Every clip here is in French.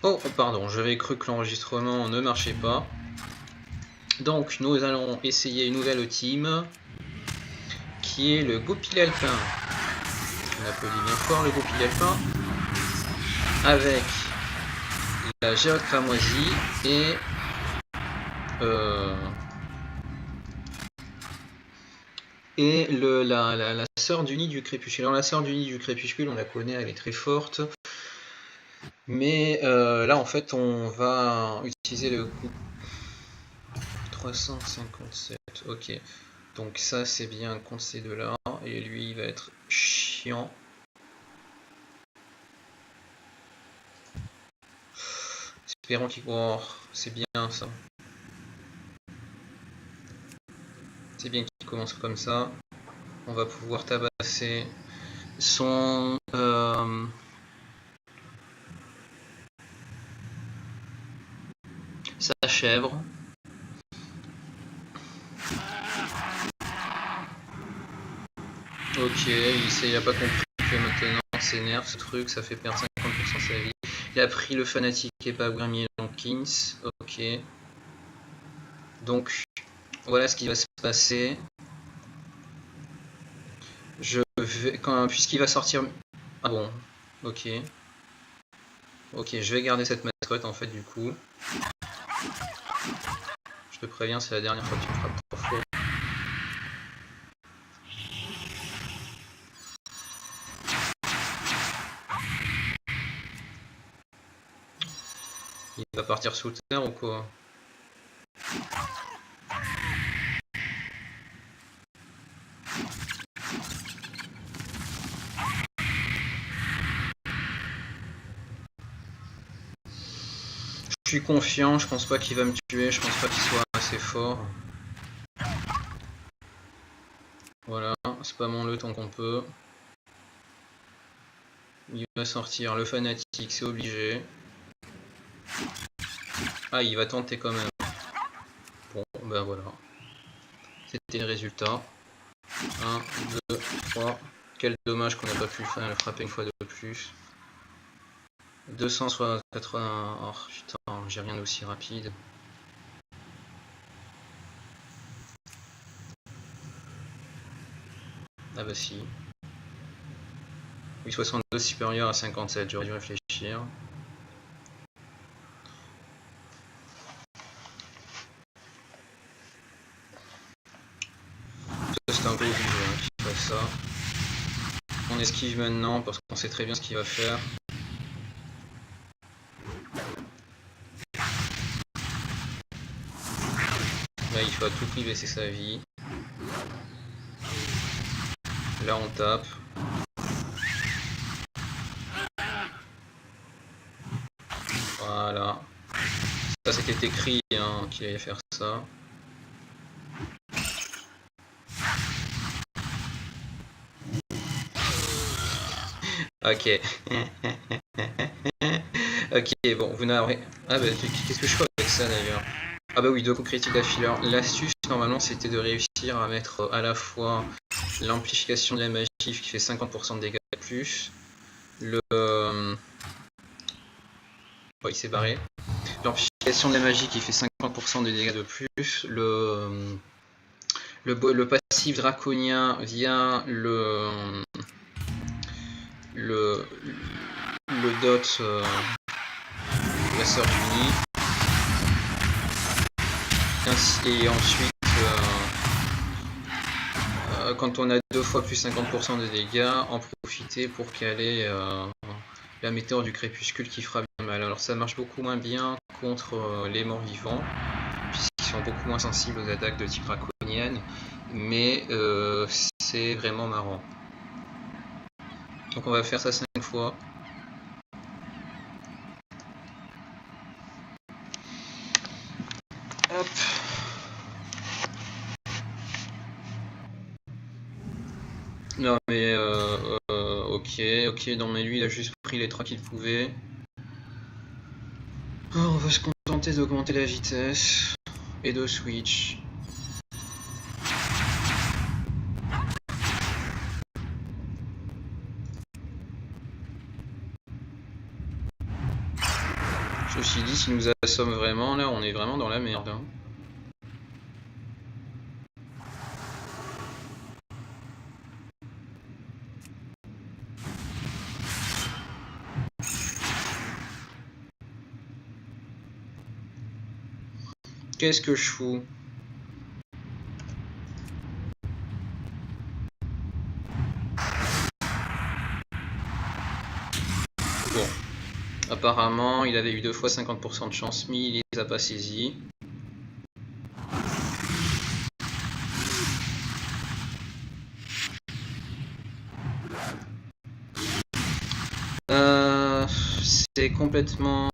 Oh, pardon, j'avais cru que l'enregistrement ne marchait pas. Donc, nous allons essayer une nouvelle team, qui est le Goupil Alpin. On applaudit bien fort le Goupil Alpin. Avec la Géode Cramoisie et... la sœur du nid du crépuscule. Alors la sœur du nid du crépuscule, on la connaît, elle est très forte. Mais là, en fait, on va utiliser le coup 357. Ok. Donc ça, c'est bien contre ces deux-là. Et lui, il va être chiant. Espérons qu'il... Oh, c'est bien ça. C'est bien qu'il commence comme ça. On va pouvoir tabasser son... sa chèvre. Ok, il a pas compris que maintenant s'énerve ce truc, ça fait perdre 50% de sa vie. Il a pris le fanatique et pas Grammy Lankins. Ok. Donc voilà ce qui va se passer. Je vais puisqu'il va sortir. Ah bon, ok. Ok, je vais garder cette mascotte en fait du coup. Je te préviens, c'est la dernière fois que tu me frappes 3 fois. Il va partir sous terre ou quoi? Je suis confiant, je pense pas qu'il va me tuer, je pense pas qu'il soit assez fort. Voilà, spammons-le tant qu'on peut. Il va sortir le fanatique, c'est obligé. Ah, il va tenter quand même. Bon, ben voilà. C'était le résultat. 1, 2, 3. Quel dommage qu'on n'a pas pu le frapper une fois de plus. 280. Oh putain, j'ai rien d'aussi rapide. Ah bah si. Oui, 62 supérieur à 57, j'aurais dû réfléchir. C'est un peu obligé hein, qu'il fasse ça. On esquive maintenant parce qu'on sait très bien ce qu'il va faire. Là, il faut à tout prix baisser sa vie. Là, on tape. Voilà. Ça, c'était écrit hein, qu'il allait faire ça. Ok. Ok, bon, vous n'avez... Ah bah, qu'est-ce que je fais avec ça d'ailleurs? Ah bah oui, 2 coups critiques d'affilée. L'astuce, normalement, c'était de réussir à mettre à la fois l'amplification de la magie qui fait 50% de dégâts de plus, le... Oh, il s'est barré. L'amplification de la magie qui fait 50% de dégâts de plus, le passif draconien via le dot la sœur du nid. Et ensuite, quand on a 2 fois plus 50% de dégâts, en profiter pour caler la météore du crépuscule qui fera bien mal. Alors ça marche beaucoup moins bien contre les morts vivants, puisqu'ils sont beaucoup moins sensibles aux attaques de type draconienne, mais c'est vraiment marrant. Donc on va faire ça 5 fois. Hop. Non mais ok, non mais lui il a juste pris les 3 qu'il pouvait. Alors, on va se contenter d'augmenter la vitesse et de switch. Ceci dit, s'il nous assomme vraiment, là, on est vraiment dans la merde. Hein. Qu'est-ce que je fous? Bon. Apparemment, il avait eu 2 fois 50% de chance, mais il les a pas saisis. C'est complètement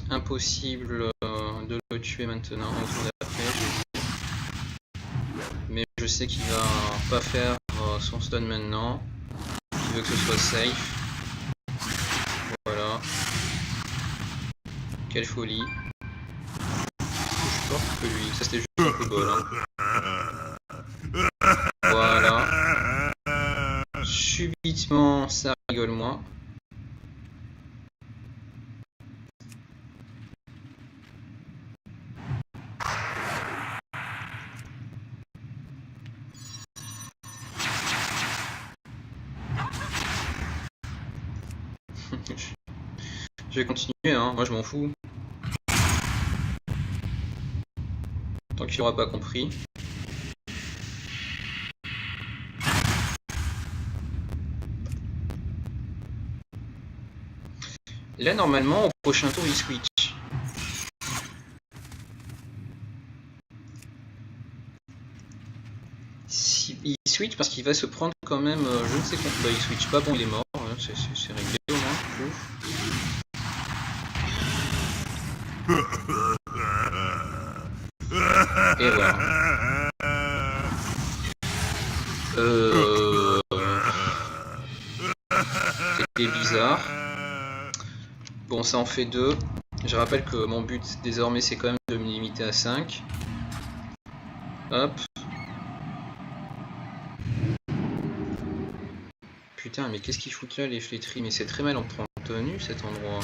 impossible de le tuer maintenant au tour d'après, mais je sais qu'il va pas faire son stun maintenant, il veut que ce soit safe. Voilà. Quelle folie. Je porte que lui, ça c'était juste un coup de bol. Hein. Voilà. Subitement, ça rigole moins. Je vais continuer, hein. Moi je m'en fous. Tant qu'il n'aura pas compris. Là normalement au prochain tour il switch. Si, il switch parce qu'il va se prendre quand même, je ne sais quoi. Bah il switch pas, bon il est mort, hein. C'est réglé au moins. Ouf. Et voilà. C'était bizarre. Bon, ça en fait 2. Je rappelle que mon but désormais c'est quand même de me limiter à 5. Hop. Putain, mais qu'est-ce qu'ils foutent là les flétris? Mais c'est très mal entretenu cet endroit.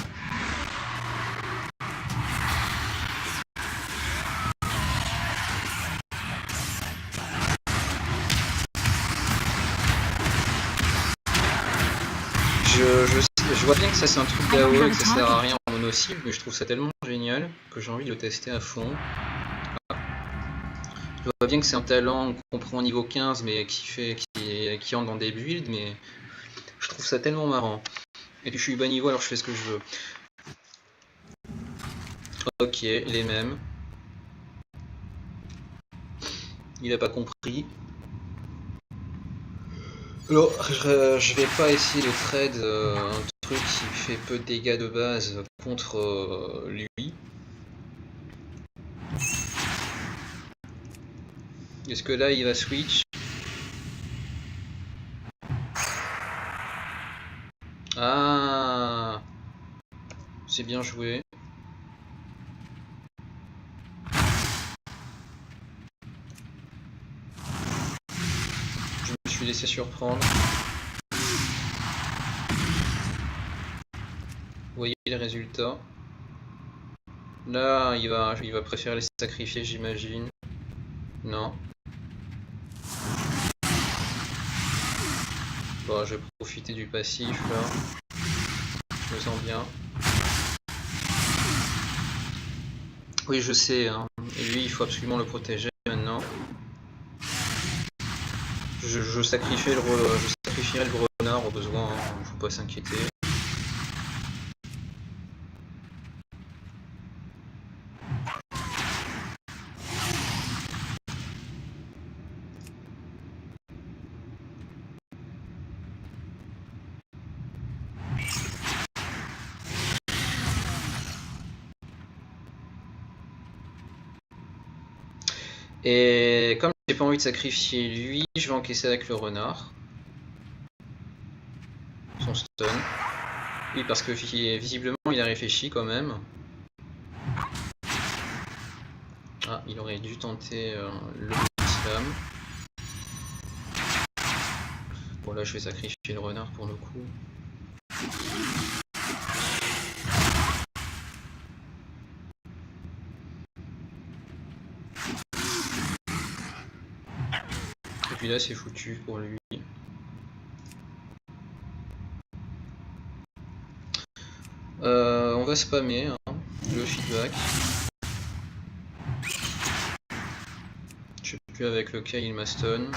Je vois bien que ça c'est un truc d'AOE et que ça sert à rien en mono-cible, mais je trouve ça tellement génial que j'ai envie de le tester à fond. Je vois bien que c'est un talent qu'on prend au niveau 15 mais qui entre dans des builds, mais je trouve ça tellement marrant. Et puis je suis bas niveau alors je fais ce que je veux. Ok, les mêmes. Il a pas compris. Alors, je vais pas essayer de trade un truc qui fait peu de dégâts de base contre lui. Est-ce que là il va switch? Ah, c'est bien joué. Je me suis laissé surprendre. Vous voyez les résultats. Là, il va préférer les sacrifier, j'imagine. Non. Bon, je vais profiter du passif là. Je me sens bien. Oui, je sais. Hein. Et lui, il faut absolument le protéger maintenant. Je sacrifierai le renard au besoin. Hein. Faut pas s'inquiéter. Et comme j'ai pas envie de sacrifier lui, je vais encaisser avec le renard. Son stun. Oui, parce que visiblement il a réfléchi quand même. Ah, il aurait dû tenter le slam. Bon là je vais sacrifier le renard pour le coup. puis là c'est foutu pour lui. On va spammer hein, le feedback. Je sais plus avec lequel il mastonne.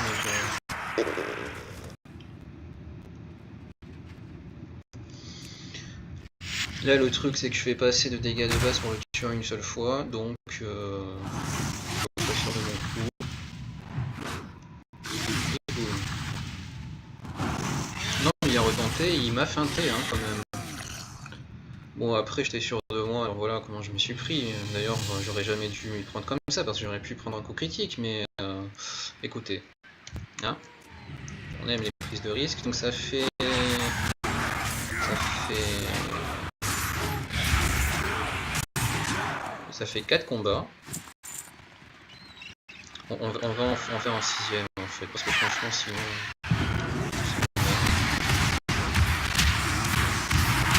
Mais là le truc c'est que je fais pas assez de dégâts de base pour le tuer une seule fois, donc je suis pas sûr de mon coup. Et boum. Non, il a retenté, il m'a feinté hein, quand même. Bon après j'étais sûr de moi, alors voilà comment je me suis pris. D'ailleurs j'aurais jamais dû m'y prendre comme ça parce que j'aurais pu prendre un coup critique, mais écoutez, hein, on aime les prises de risque, donc ça fait 4 combats. On va en faire un 6ème en fait, parce que franchement sinon...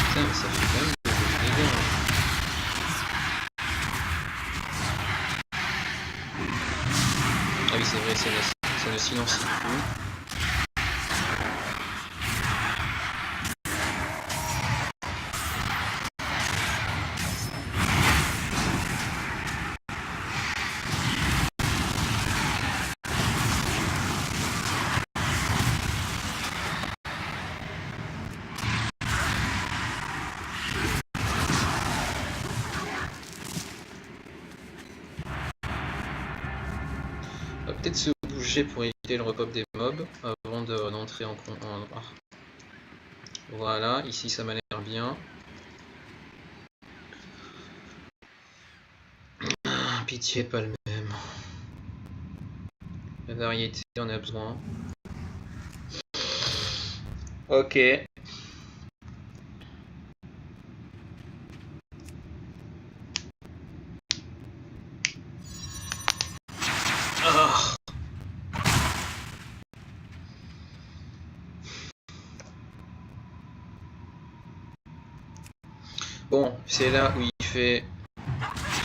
Putain mais ça fait quand même de dégâts. Ah oui c'est vrai, ça ne silencie plus. On va peut-être se bouger pour éviter le repop des mobs avant d'entrer en... Voilà, ici ça m'a l'air bien. Pitié, pas le même. La variété, on a besoin. Ok. Oh. Bon, c'est là où il fait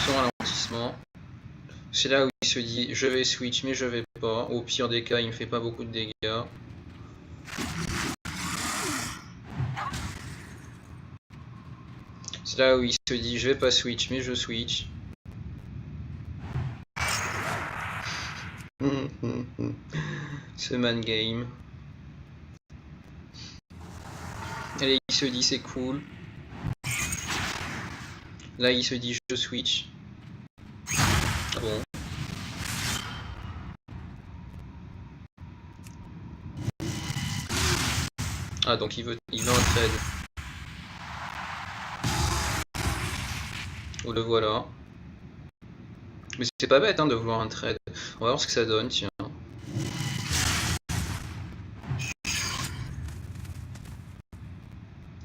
son ralentissement. C'est là où il se dit je vais switch mais je vais pas. Au pire des cas il me fait pas beaucoup de dégâts. C'est là où il se dit je vais pas switch mais je switch. Ce man game. Allez, il se dit c'est cool. Là il se dit je switch. Ah bon. Ah donc il veut un trade. Oh le voilà. Mais c'est pas bête hein, de vouloir un trade. On va voir ce que ça donne, tiens.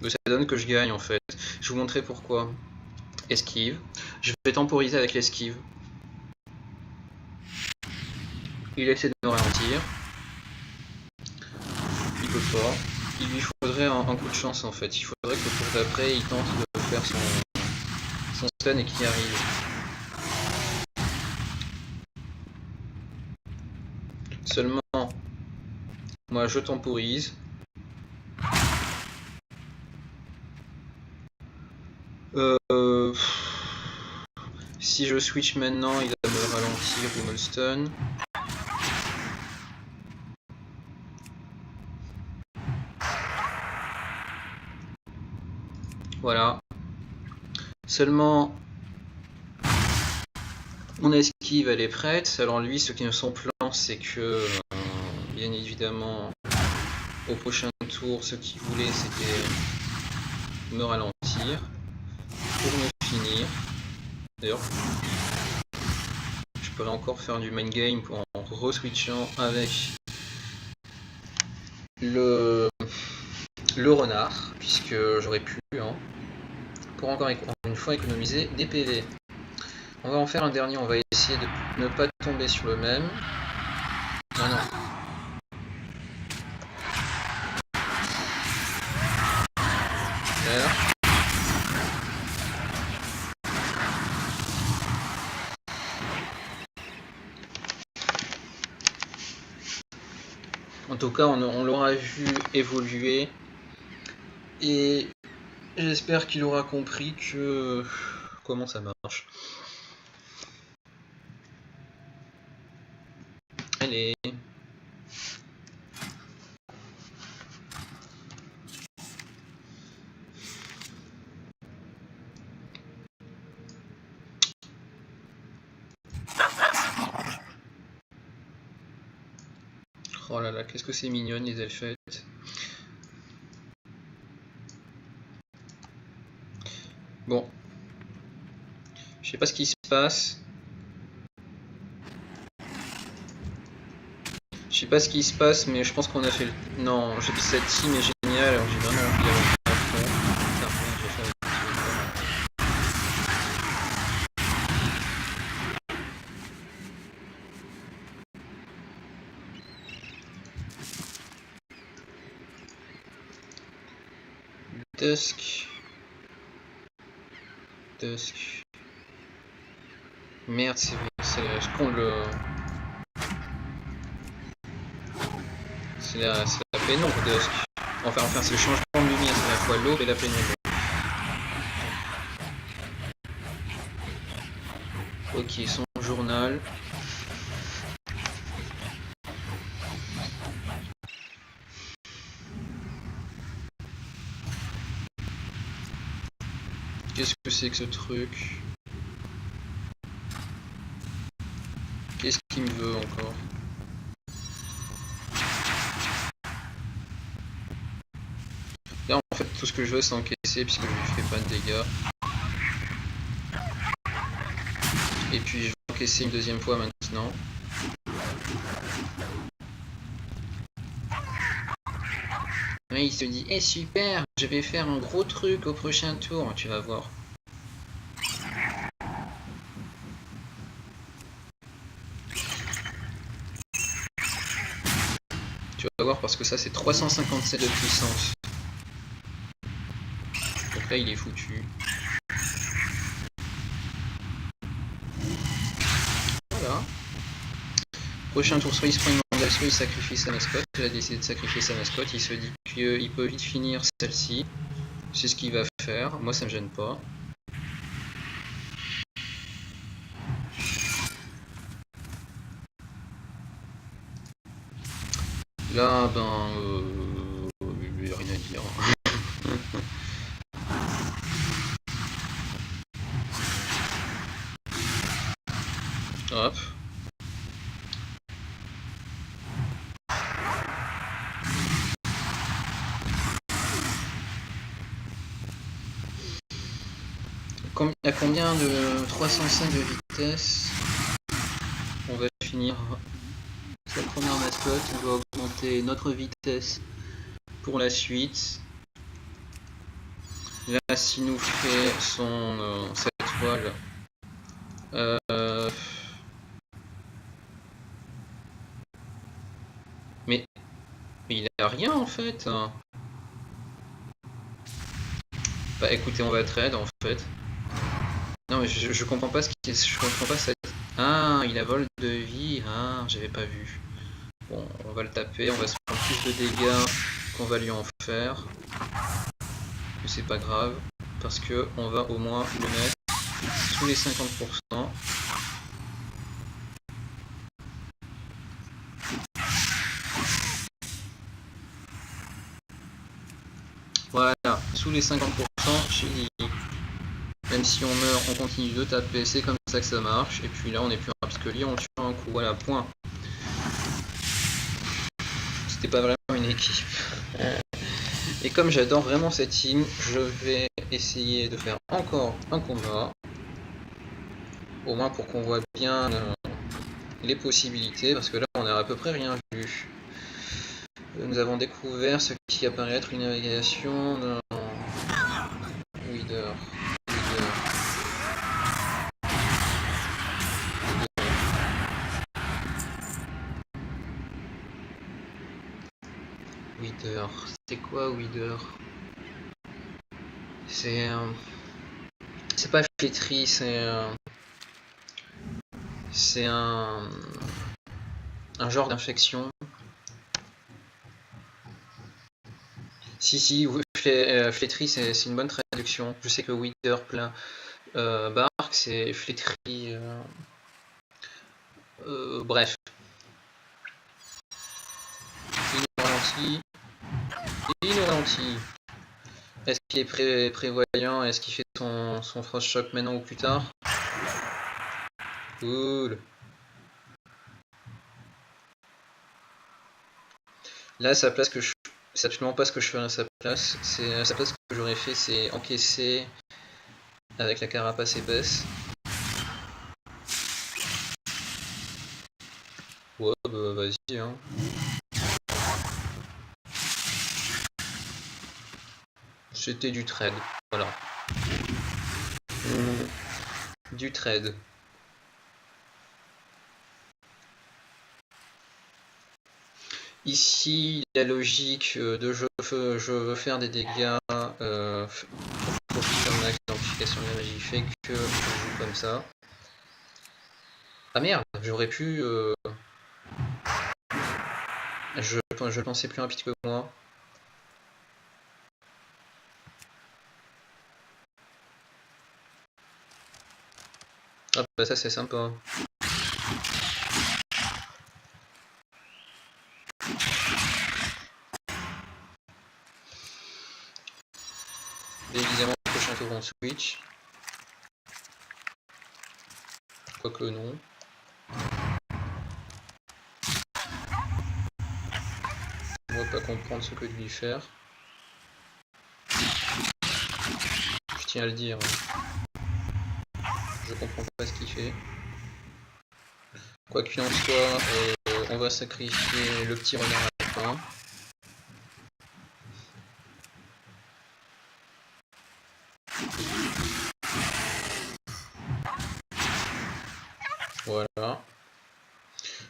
Mais ça donne que je gagne en fait. Je vais vous montrer pourquoi. Esquive. Je vais temporiser avec l'esquive. Il essaie de me ralentir. Il peut pas. Il lui faudrait un coup de chance en fait. Il faudrait que le tour d'après il tente de faire son stun et qu'il arrive. Seulement, moi je temporise. Si je switch maintenant, il va me ralentir ou me le stun. Voilà. Seulement, mon esquive elle est prête. Alors lui, ce qui est son plan, c'est que, bien évidemment, au prochain tour, ce qu'il voulait, c'était me ralentir pour me finir. D'ailleurs, je pourrais encore faire du main game en re-switchant avec le renard, puisque j'aurais pu, hein, pour encore une fois économiser des PV. On va en faire un dernier, on va essayer de ne pas tomber sur le même. Non, non. Là. tout cas, on l'aura vu évoluer. Et j'espère qu'il aura compris que comment ça marche. Allez. Oh là là, qu'est-ce que c'est mignonne les elfettes. Bon. Je sais pas ce qui se passe. Je sais pas ce qui se passe, mais je pense qu'on a fait le... Non, cette team est géniale, alors j'ai vraiment envie d'aller à fond. Putain, merde, j'ai fait Dusk. Merde, c'est je compte le... C'est la pénombre, Dusk. Enfin, c'est le changement de lumière, c'est à la fois l'aube et la pénombre. Ok, son journal. Qu'est-ce que c'est que ce truc? Qu'est-ce qu'il me veut encore? Là, en fait, tout ce que je veux, c'est encaisser, puisque je lui ferai pas de dégâts. Et puis, je vais encaisser une deuxième fois maintenant. Ouais, il se dit, eh super, je vais faire un gros truc au prochain tour, tu vas voir. Tu vas voir parce que ça c'est 357 de puissance. Donc là il est foutu. Voilà. Prochain tour, soit il se prend une mandale, soit il sacrifie sa mascotte. Il a décidé de sacrifier sa mascotte, il se dit qu'il peut vite finir celle-ci. C'est ce qu'il va faire, moi ça me gêne pas. Là, ben, il n'y a rien à dire. Hop. À combien de 305 de vitesse? On va finir sa première mascotte, on va augmenter notre vitesse pour la suite. Là, s'il nous fait cette toile, mais il a rien en fait. Bah écoutez, on va trade en fait. Non mais je comprends pas ce qui est. Je comprends pas cette. Ah, il a vol de vie. Ah, j'avais pas vu. Bon, on va le taper, on va se prendre plus de dégâts qu'on va lui en faire. Mais c'est pas grave, parce que on va au moins le mettre sous les 50%. Voilà, sous les 50%, j'ai dit. Même si on meurt, on continue de taper, c'est comme ça que ça marche. Et puis là, on est plus rapide que lui, on tue un coup. Voilà, point. C'était pas vraiment une équipe. Et comme j'adore vraiment cette team, je vais essayer de faire encore un combat. Au moins pour qu'on voit bien les possibilités, parce que là, on n'a à peu près rien vu. Nous avons découvert ce qui apparaît être une navigation dans Wither. Wither. C'est quoi Wither? C'est pas flétri, c'est un genre d'infection. Si, flétri, c'est une bonne traduction. Je sais que Wither plein bark, c'est flétri. Bref. Il nous ralentit. Est-ce qu'il est prévoyant? Est-ce qu'il fait son frost shock maintenant ou plus tard? Cool. Là, sa place que je... C'est absolument pas ce que je ferais à sa place. C'est à sa place, ce que j'aurais fait, c'est encaisser avec la carapace épaisse. Ouais, bah vas-y, hein. C'était du trade, voilà. Du trade. Ici, la logique de je veux faire des dégâts pour profiter de max d'amplification de la magie fait que je joue comme ça. Ah merde, j'aurais pu... Je pensais plus rapide que moi. Ah bah ça c'est sympa. Évidemment, le prochain tour on switch. Quoique non. On va pas comprendre ce que de lui faire. Je tiens à le dire. Je comprends pas ce qu'il fait. Quoi qu'il en soit, on va sacrifier le petit renard à la fin. Voilà.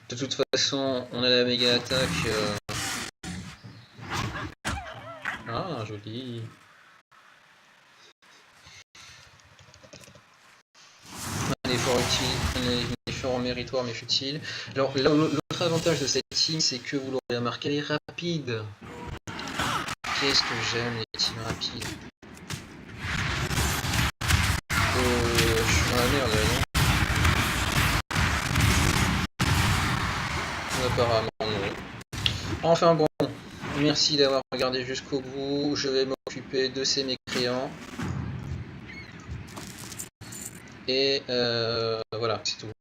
De toute façon, on a la méga attaque. Ah, joli. Un effort utile, un effort méritoire mais futile. Alors, l'autre avantage de cette team, c'est que vous l'aurez remarqué, elle est rapide. Qu'est-ce que j'aime les teams rapides. Je suis dans la merde là, non? Apparemment non. Enfin bon, merci d'avoir regardé jusqu'au bout. Je vais m'occuper de ces mécréants. Et voilà, c'est tout.